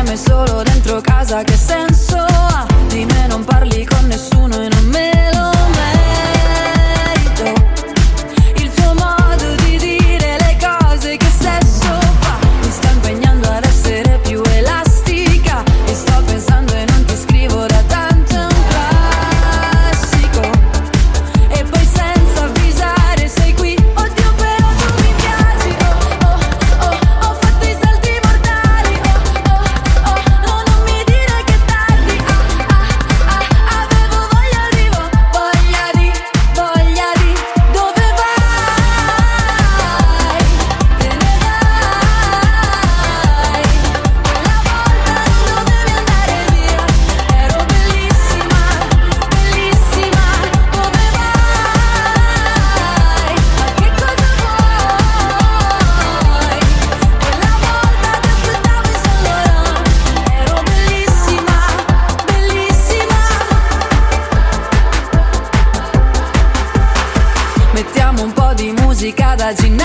insieme solo dentro casa, che senso ha? Di me non parli con nessuno e non me lo merito. Il tuo modo di dire le cose, che sesso fa? Mi sto impegnando ad essere più elastica e sto pensando e non ti scrivo da tanto, è un classico. E poi senza avvisare sei qui, oddio però tu mi piaci, oh oh oh, ho fatto i salti mortali, oh oh oh, no non mi dire che è tardi, avevo voglia di, dove vai? Te ne vai, quella volta non dovevi andare via, ero bellissima, bellissima, dove vai? Ma che cosa vuoi? Quella volta ti aspettavo in Saint Laurent, ero bellissima, bellissima. Mettiamo un po' di musica da ginnastica